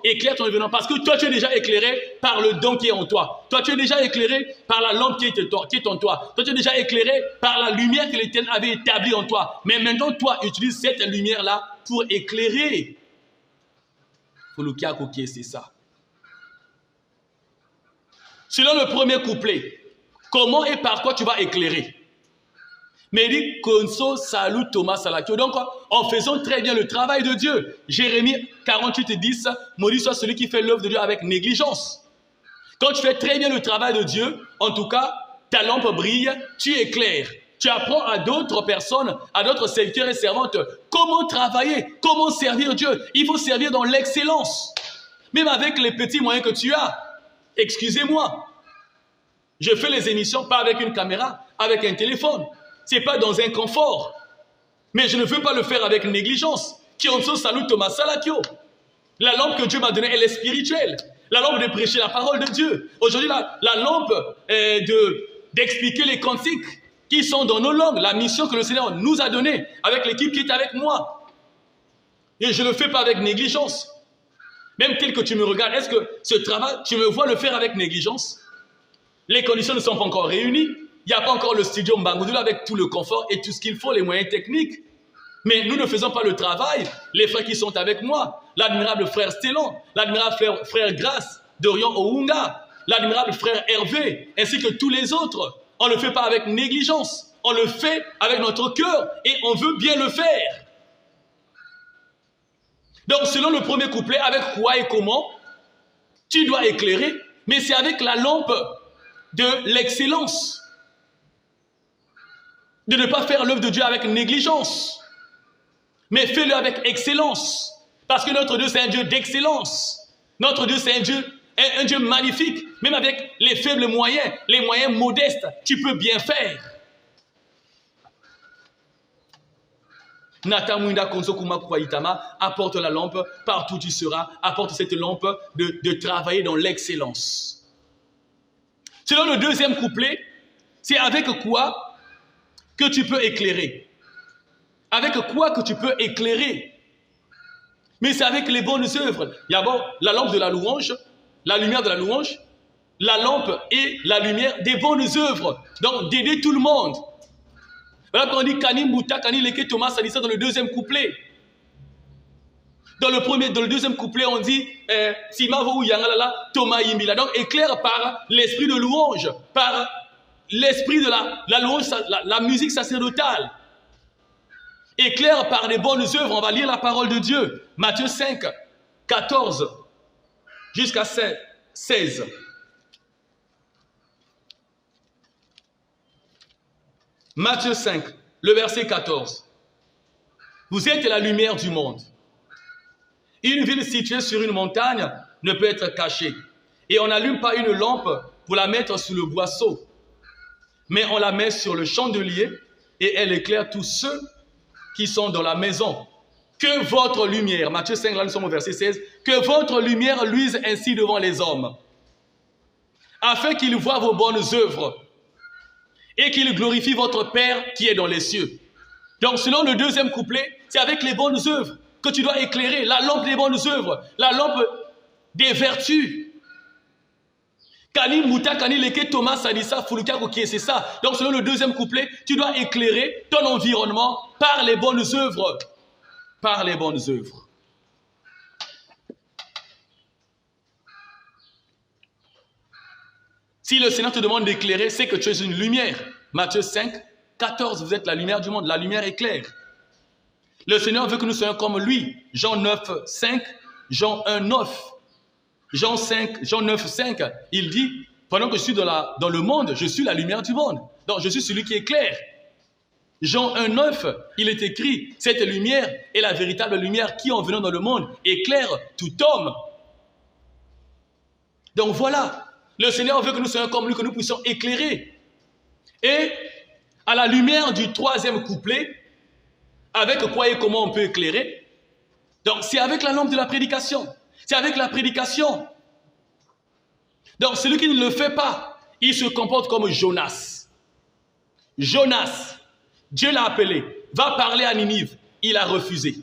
parce que toi tu es déjà éclairé par le don qui est en toi. Toi tu es déjà éclairé par la lampe qui est en toi. Toi tu es déjà éclairé par la lumière que l'Éternel avait établie en toi. Mais maintenant toi utilise cette lumière-là pour éclairer. Fulukaku qui est ça. Selon le premier couplet, comment et par quoi tu vas éclairer? Mais il dit, Konso salue Thomas Salakio. Donc, en faisant très bien le travail de Dieu. Jérémie 48 et 10, maudit soit celui qui fait l'œuvre de Dieu avec négligence. Quand tu fais très bien le travail de Dieu, en tout cas, ta lampe brille, tu éclaires. Tu apprends à d'autres personnes, à d'autres serviteurs et servantes, comment travailler, comment servir Dieu. Il faut servir dans l'excellence. Même avec les petits moyens que tu as. Excusez-moi. Je fais les émissions pas avec une caméra, avec un téléphone. Ce n'est pas dans un confort. Mais je ne veux pas le faire avec négligence. Kionso salue Thomas Salakio. La lampe que Dieu m'a donnée, elle est spirituelle. La lampe de prêcher la parole de Dieu. Aujourd'hui, la lampe d'expliquer les cantiques qui sont dans nos langues. La mission que le Seigneur nous a donnée avec l'équipe qui est avec moi. Et je ne le fais pas avec négligence. Même tel que tu me regardes, est-ce que ce travail, tu me vois le faire avec négligence? Les conditions ne sont pas encore réunies. Il n'y a pas encore le studio Mbangoudula avec tout le confort et tout ce qu'il faut, les moyens techniques. Mais nous ne faisons pas le travail. Les frères qui sont avec moi, l'admirable frère Stellon, l'admirable frère Grace, Dorian Ounga, l'admirable frère Hervé, ainsi que tous les autres. On ne le fait pas avec négligence. On le fait avec notre cœur et on veut bien le faire. Donc, selon le premier couplet, avec quoi et comment, tu dois éclairer, mais c'est avec la lampe de l'excellence. De ne pas faire l'œuvre de Dieu avec négligence, mais fais-le avec excellence. Parce que notre Dieu, c'est un Dieu d'excellence. Notre Dieu, c'est un Dieu magnifique. Même avec les faibles moyens, les moyens modestes, tu peux bien faire. Natamunda Konso Kuma Kukwa Itama, apporte la lampe partout où tu seras. Apporte cette lampe de travailler dans l'excellence. Selon le deuxième couplet, c'est avec quoi que tu peux éclairer. Avec quoi que tu peux éclairer. Mais c'est avec les bonnes œuvres. Il y a d'abord la lampe de la louange, la lumière de la louange, la lampe et la lumière des bonnes œuvres. Donc d'aider tout le monde. Voilà quand on dit Kani Mouta, Kani Leke Thomas, ça dit ça dans le deuxième couplet. Dans le deuxième couplet, on dit Sima Vou Yangalala, Thomas Yimbila. Donc éclaire par l'esprit de louange, par l'esprit de la louange, la musique sacerdotale. Éclaire par les bonnes œuvres. On va lire la parole de Dieu. Matthieu 5, 14 jusqu'à 16. Matthieu 5, le verset 14. Vous êtes la lumière du monde. Une ville située sur une montagne ne peut être cachée. Et on n'allume pas une lampe pour la mettre sous le boisseau, mais on la met sur le chandelier et elle éclaire tous ceux qui sont dans la maison. Que votre lumière, Matthieu 5, là nous sommes au verset 16, que votre lumière luise ainsi devant les hommes, afin qu'ils voient vos bonnes œuvres et qu'ils glorifient votre Père qui est dans les cieux. Donc selon le deuxième couplet, c'est avec les bonnes œuvres que tu dois éclairer, la lampe des bonnes œuvres, la lampe des vertus. Kani Mouta, Kani Leke Thomas, Sadissa, Fuluka, Kokie, c'est ça. Donc selon le deuxième couplet, tu dois éclairer ton environnement par les bonnes œuvres. Par les bonnes œuvres. Si le Seigneur te demande d'éclairer, c'est que tu es une lumière. Matthieu 5, 14, vous êtes la lumière du monde, la lumière éclaire. Le Seigneur veut que nous soyons comme lui. Jean 9, 5, Jean 1, 9. Jean 9, 5, il dit, pendant que je suis dans le monde, je suis la lumière du monde. Donc je suis celui qui éclaire. Jean 1, 9, il est écrit, cette lumière est la véritable lumière qui, en venant dans le monde, éclaire tout homme. Donc voilà, le Seigneur veut que nous soyons comme lui, que nous puissions éclairer. Et à la lumière du troisième couplet, avec quoi et comment on peut éclairer? Donc c'est avec la lampe de la prédication. C'est avec la prédication. Donc celui qui ne le fait pas, il se comporte comme Jonas. Jonas, Dieu l'a appelé, va parler à Ninive. Il a refusé.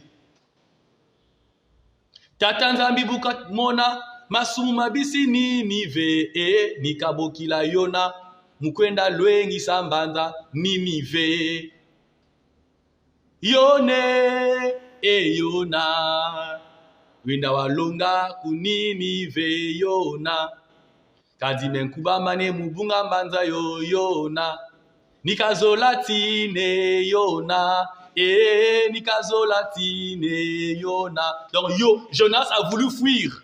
Tatanzambi bukat mona masuma bisi Ninive e nikabokila yona mukwenda lwengi sambanda Ninive. Yone e yona winda walonga kuninive yona kadime nkuba mane mubunga mbanza yo yona nikazolatine yona nikazolatine yona. Donc Jonas a voulu fuir.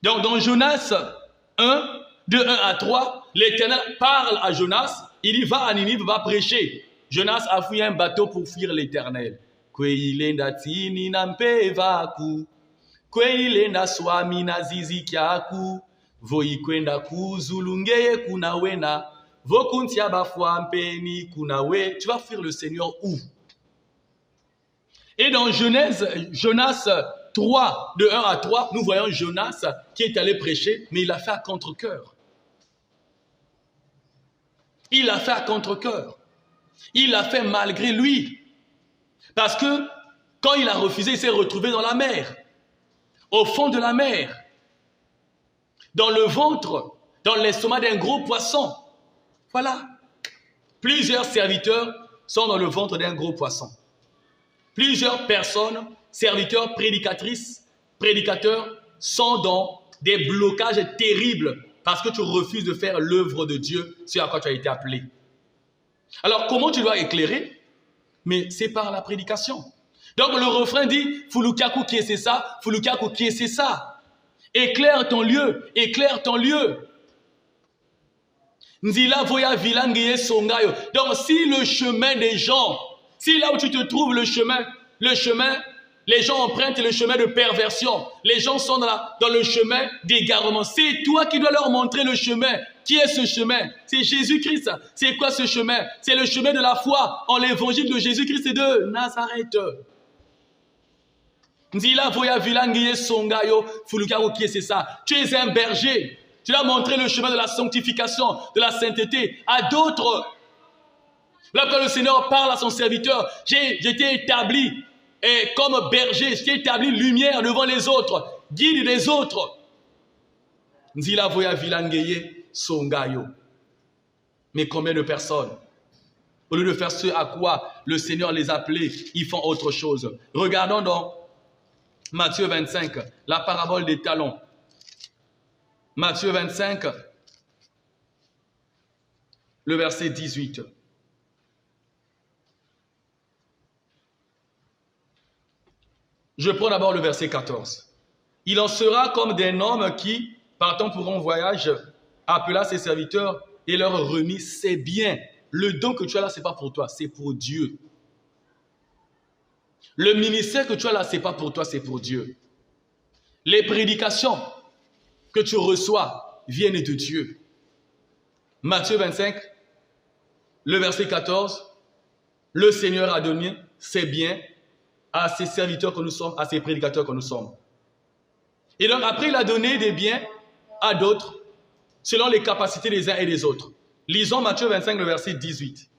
Donc dans Jonas 1, de 1 à 3, l'Éternel parle à Jonas, il y va à Ninive, va prêcher. Jonas a fouillé un bateau pour fuir l'Éternel. Kweilenda tini na mpevaku, kweilenda swami na zizi kyaku, voikwenda kuzulungeye kuna wena, vokuntia bafwa mpeni kuna we. Tu vas fuir le Seigneur où? Et dans Jonas 3, de 1 à 3, nous voyons Jonas qui est allé prêcher, mais il l'a fait à contre-cœur. Il l'a fait à contre-cœur. Il l'a fait malgré lui. Parce que quand il a refusé, il s'est retrouvé dans la mer. Au fond de la mer. Dans le ventre, dans l'estomac d'un gros poisson. Voilà. Plusieurs serviteurs sont dans le ventre d'un gros poisson. Plusieurs personnes, serviteurs, prédicatrices, prédicateurs, sont dans des blocages terribles parce que tu refuses de faire l'œuvre de Dieu, ce à quoi tu as été appelé. Alors, comment tu dois éclairer? Mais c'est par la prédication. Donc, le refrain dit, Fulukaku qui c'est ça, Fulukaku qui c'est ça. Éclaire ton lieu, éclaire ton lieu. Nzila voya vilangiye songayo. Donc, si le chemin des gens, si là où tu te trouves le chemin, les gens empruntent le chemin de perversion. Les gens sont dans le chemin d'égarement. C'est toi qui dois leur montrer le chemin. Qui est ce chemin? C'est Jésus-Christ. C'est quoi ce chemin? C'est le chemin de la foi en l'évangile de Jésus-Christ et de Nazareth. Ndila voya vilangiye songayo fulukaru qui c'est ça. Tu es un berger. Tu dois montrer le chemin de la sanctification, de la sainteté à d'autres. Là, quand le Seigneur parle à son serviteur, j'ai été établi comme berger, j'ai établi lumière devant les autres, guide les autres. Nzila voya vilangeye songayo. Mais combien de personnes, au lieu de faire ce à quoi le Seigneur les a appelés, ils font autre chose. Regardons dans Matthieu 25, la parabole des talents. Matthieu 25, le verset 18. Je prends d'abord le verset 14. Il en sera comme d'un homme qui, partant pour un voyage, appela ses serviteurs et leur remit ses biens. Le don que tu as là, ce n'est pas pour toi, c'est pour Dieu. Le ministère que tu as là, ce n'est pas pour toi, c'est pour Dieu. Les prédications que tu reçois viennent de Dieu. Matthieu 25, le verset 14, le Seigneur a donné ses biens à ses serviteurs que nous sommes, à ses prédicateurs que nous sommes. Et donc après, il a donné des biens à d'autres, selon les capacités des uns et des autres. Lisons Matthieu 25, le verset 18.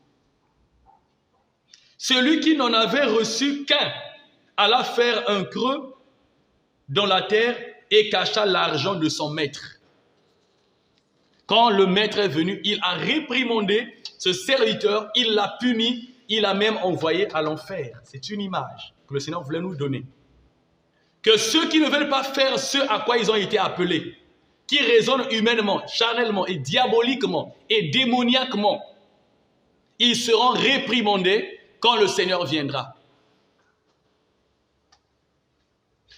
Celui qui n'en avait reçu qu'un alla faire un creux dans la terre et cacha l'argent de son maître. Quand le maître est venu, il a réprimandé ce serviteur, il l'a puni, il l'a même envoyé à l'enfer. C'est une image que le Seigneur voulait nous donner. Que ceux qui ne veulent pas faire ce à quoi ils ont été appelés, qui raisonnent humainement, charnellement et diaboliquement et démoniaquement, ils seront réprimandés quand le Seigneur viendra.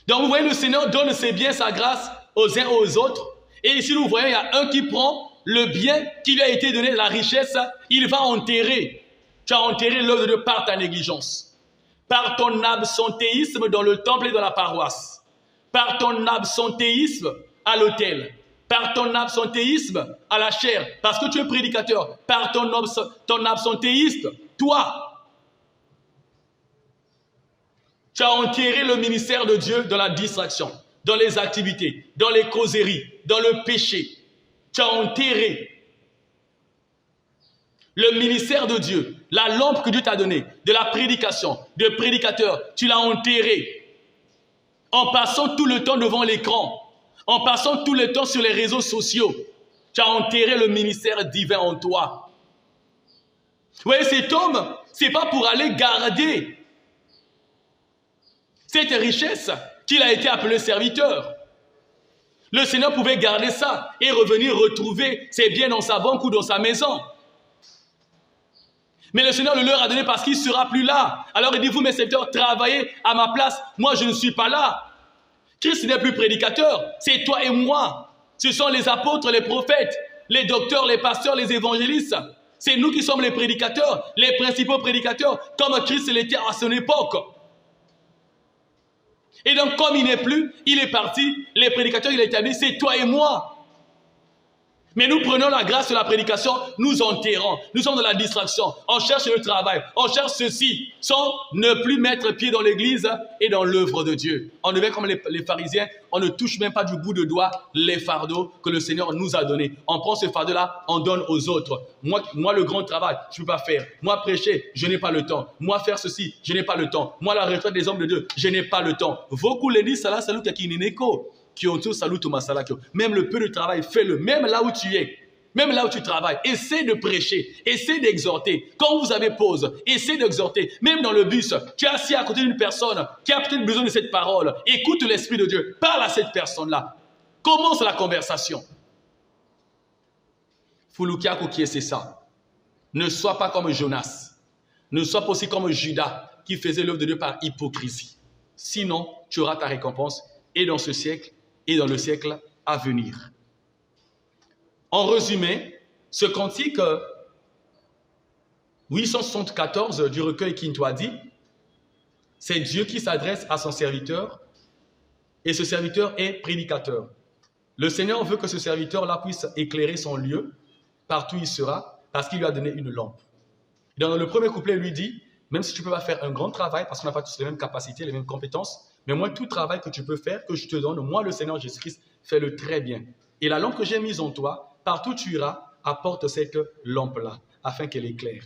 Donc vous voyez, le Seigneur donne ses biens, sa grâce aux uns aux autres. Et ici nous voyons, il y a un qui prend le bien qui lui a été donné, la richesse, il va enterrer. Tu as enterré l'œuvre de Dieu par ta négligence, par ton absentéisme dans le temple et dans la paroisse, par ton absentéisme à l'autel, par ton absentéisme à la chair, parce que tu es prédicateur, par ton absentéisme, toi, tu as enterré le ministère de Dieu dans la distraction, dans les activités, dans les causeries, dans le péché. Tu as enterré le ministère de Dieu, la lampe que Dieu t'a donnée, de la prédication, de prédicateur, tu l'as enterré en passant tout le temps devant l'écran, en passant tout le temps sur les réseaux sociaux. Tu as enterré le ministère divin en toi. Vous voyez, cet homme, ce n'est pas pour aller garder cette richesse qu'il a été appelé serviteur. Le Seigneur pouvait garder ça et revenir retrouver ses biens dans sa banque ou dans sa maison. Mais le Seigneur le leur a donné parce qu'il ne sera plus là. Alors il dit, vous mes serviteurs, travaillez à ma place. Moi, je ne suis pas là. Christ n'est plus prédicateur. C'est toi et moi. Ce sont les apôtres, les prophètes, les docteurs, les pasteurs, les évangélistes. C'est nous qui sommes les prédicateurs, les principaux prédicateurs, comme Christ l'était à son époque. Et donc, comme il n'est plus, il est parti. Les prédicateurs, il a établi, c'est toi et moi. Mais nous prenons la grâce de la prédication, nous enterrons. Nous sommes dans la distraction. On cherche le travail. On cherche ceci, sans ne plus mettre pied dans l'église et dans l'œuvre de Dieu. On devient comme les pharisiens. On ne touche même pas du bout de doigt les fardeaux que le Seigneur nous a donnés. On prend ce fardeau-là, on donne aux autres. Moi, le grand travail, je ne peux pas faire. Moi, prêcher, je n'ai pas le temps. Moi, faire ceci, je n'ai pas le temps. Moi, la retraite des hommes de Dieu, je n'ai pas le temps. Vous les dites, ça salut Kakinineko. Même le peu de travail, fais-le. Même là où tu es, même là où tu travailles, essaie de prêcher, essaie d'exhorter. Quand vous avez pause, essaie d'exhorter. Même dans le bus, tu es assis à côté d'une personne qui a peut-être besoin de cette parole. Écoute l'Esprit de Dieu, parle à cette personne-là. Commence la conversation. Fulukiako qui est c'est ça. Ne sois pas comme Jonas. Ne sois pas aussi comme Judas qui faisait l'œuvre de Dieu par hypocrisie. Sinon, tu auras ta récompense et dans ce siècle et dans le siècle à venir. En résumé, ce cantique 874 du recueil Kintwadi, c'est Dieu qui s'adresse à son serviteur et ce serviteur est prédicateur. Le Seigneur veut que ce serviteur-là puisse éclairer son lieu partout où il sera parce qu'il lui a donné une lampe. Dans le premier couplet, il lui dit, même si tu ne peux pas faire un grand travail parce qu'on n'a pas tous les mêmes capacités, les mêmes compétences, mais moi, tout travail que tu peux faire, que je te donne, moi, le Seigneur Jésus-Christ, fais-le très bien. Et la lampe que j'ai mise en toi, partout où tu iras, apporte cette lampe-là, afin qu'elle éclaire.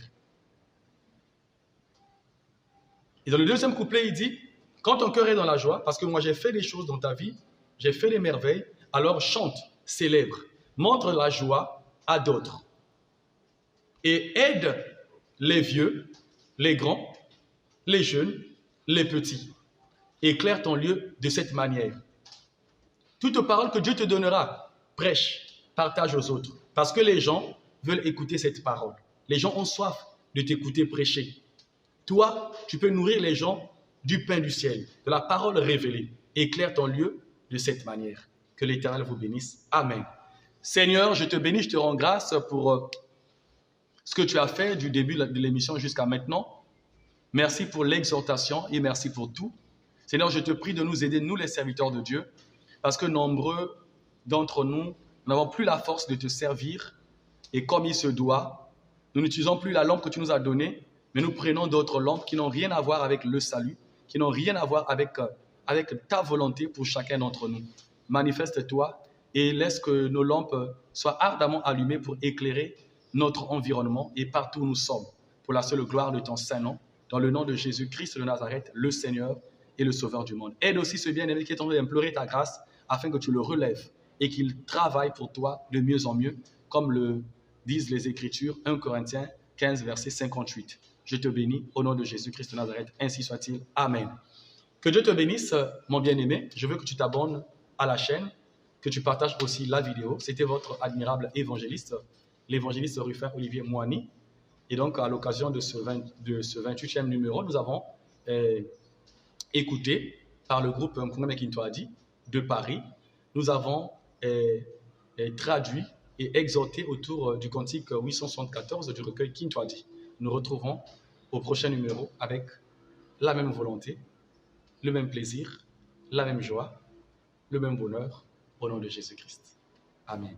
Et dans le deuxième couplet, il dit, quand ton cœur est dans la joie, parce que moi, j'ai fait des choses dans ta vie, j'ai fait des merveilles, alors chante, célèbre, montre la joie à d'autres. et aide les vieux, les grands, les jeunes, les petits. Éclaire ton lieu de cette manière. Toute parole que Dieu te donnera, prêche, partage aux autres. Parce que les gens veulent écouter cette parole. Les gens ont soif de t'écouter prêcher. Toi, tu peux nourrir les gens du pain du ciel, de la parole révélée. Éclaire ton lieu de cette manière. Que l'Éternel vous bénisse. Amen. Seigneur, je te bénis, je te rends grâce pour ce que tu as fait du début de l'émission jusqu'à maintenant. Merci pour l'exhortation et merci pour tout. Seigneur, je te prie de nous aider, nous les serviteurs de Dieu, parce que nombreux d'entre nous n'avons plus la force de te servir et comme il se doit, nous n'utilisons plus la lampe que tu nous as donnée, mais nous prenons d'autres lampes qui n'ont rien à voir avec le salut, qui n'ont rien à voir avec ta volonté pour chacun d'entre nous. Manifeste-toi et laisse que nos lampes soient ardemment allumées pour éclairer notre environnement et partout où nous sommes, pour la seule gloire de ton saint nom, dans le nom de Jésus-Christ de Nazareth, le Seigneur et le Sauveur du monde. Aide aussi ce bien-aimé qui est en train d'implorer ta grâce afin que tu le relèves et qu'il travaille pour toi de mieux en mieux, comme le disent les Écritures, 1 Corinthiens 15, verset 58. Je te bénis au nom de Jésus-Christ de Nazareth, ainsi soit-il. Amen. Que Dieu te bénisse, mon bien-aimé. Je veux que tu t'abonnes à la chaîne, que tu partages aussi la vidéo. C'était votre admirable évangéliste, l'évangéliste Rufin Olivier Moani. Et donc, à l'occasion de ce 28e numéro, nous avons écouté par le groupe Nkungame Kintoadi de Paris. Nous avons traduit et exhorté autour du cantique 874 du recueil Kintoadi. Nous retrouvons au prochain numéro avec la même volonté, le même plaisir, la même joie, le même bonheur, au nom de Jésus-Christ. Amen.